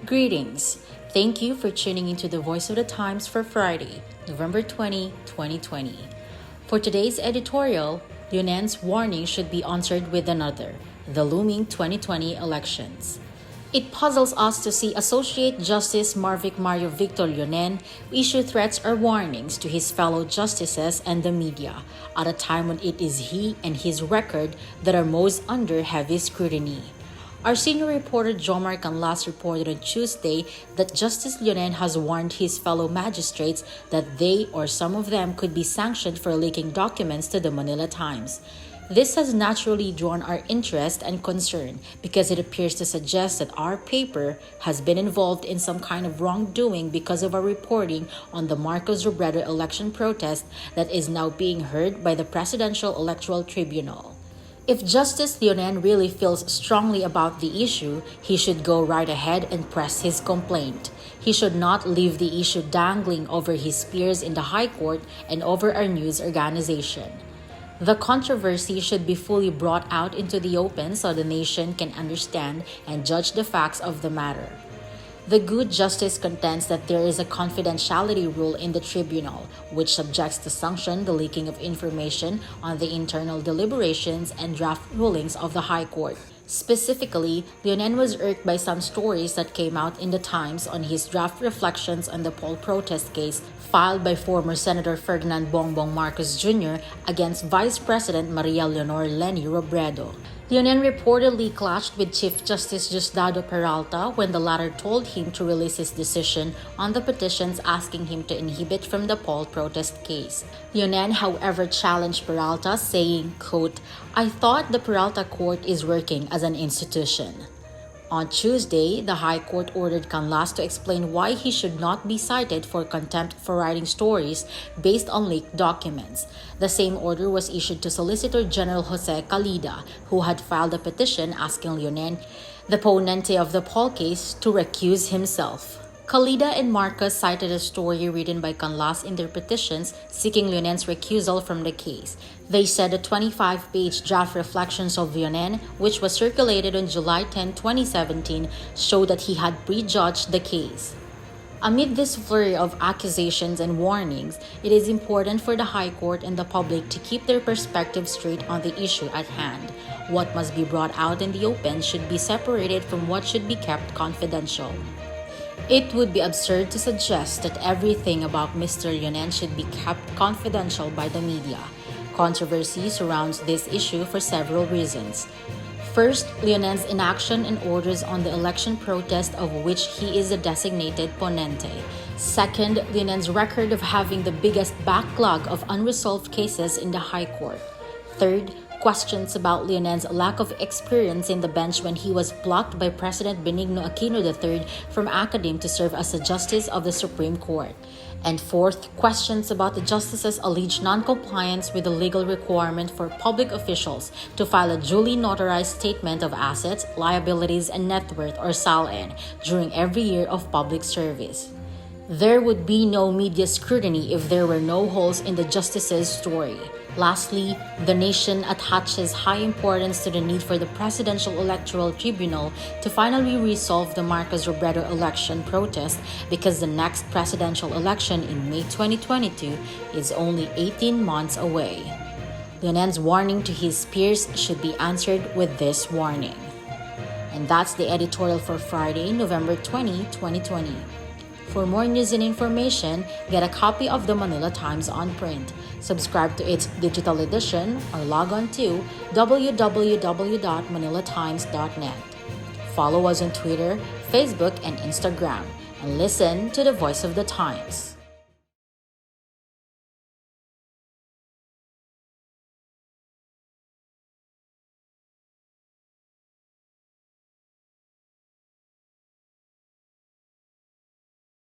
Greetings. Thank you for tuning into the Voice of the Times for Friday, November 20, 2020. For today's editorial, Yunen's warning should be answered with another, the looming 2020 elections. It puzzles us to see Associate Justice Marvic Mario Victor Yunen issue threats or warnings to his fellow justices and the media at a time when it is he and his record that are most under heavy scrutiny. Our senior reporter Jomar Canlas reported on Tuesday that Justice Yunen has warned his fellow magistrates that they or some of them could be sanctioned for leaking documents to the Manila Times. This has naturally drawn our interest and concern because it appears to suggest that our paper has been involved in some kind of wrongdoing because of our reporting on the Marcos Robredo election protest that is now being heard by the Presidential Electoral Tribunal. If Justice Yunen really feels strongly about the issue, he should go right ahead and press his complaint. He should not leave the issue dangling over his peers in the High Court and over our news organization. The controversy should be fully brought out into the open so the nation can understand and judge the facts of the matter. The good justice contends that there is a confidentiality rule in the tribunal, which subjects to sanction the leaking of information on the internal deliberations and draft rulings of the High Court. Specifically, Yunen was irked by some stories that came out in the Times on his draft reflections on the poll protest case filed by former Senator Ferdinand Bongbong Marcos Jr. against Vice President Maria Leonor Leni Robredo. Yunen reportedly clashed with Chief Justice Diosdado Peralta when the latter told him to release his decision on the petitions asking him to inhibit from the poll protest case. Yunen, however, challenged Peralta, saying, quote, "I thought the Peralta court is working as an institution." On Tuesday, the High Court ordered Canlas to explain why he should not be cited for contempt for writing stories based on leaked documents. The same order was issued to Solicitor General Jose Calida, who had filed a petition asking Yunen, the ponente of the poll case, to recuse himself. Calida and Marcos cited a story written by Canlas in their petitions seeking Yunen's recusal from the case. They said the 25-page draft reflections of Yunen, which was circulated on July 10, 2017, showed that he had prejudged the case. Amid this flurry of accusations and warnings, it is important for the High Court and the public to keep their perspective straight on the issue at hand. What must be brought out in the open should be separated from what should be kept confidential. It would be absurd to suggest that everything about Mr. Yunen should be kept confidential by the media. Controversy surrounds this issue for several reasons. First, Yunen's inaction and orders on the election protest of which he is a designated ponente. Second, Yunen's record of having the biggest backlog of unresolved cases in the High Court. Third, questions about Yunen's lack of experience in the bench when he was blocked by President Benigno Aquino III from academe to serve as a justice of the Supreme Court. And fourth, questions about the justice's alleged non-compliance with the legal requirement for public officials to file a duly notarized statement of assets, liabilities, and net worth or SALN during every year of public service. There would be no media scrutiny if there were no holes in the justice's story. Lastly, the nation attaches high importance to the need for the Presidential Electoral Tribunal to finally resolve the Marcos Robredo election protest because the next presidential election in May 2022 is only 18 months away. Yunen's warning to his peers should be answered with this warning. And that's the editorial for Friday, November 20, 2020. For more news and information, get a copy of the Manila Times on print. Subscribe to its digital edition or log on to www.manilatimes.net. Follow us on Twitter, Facebook, and Instagram, and listen to the Voice of the Times.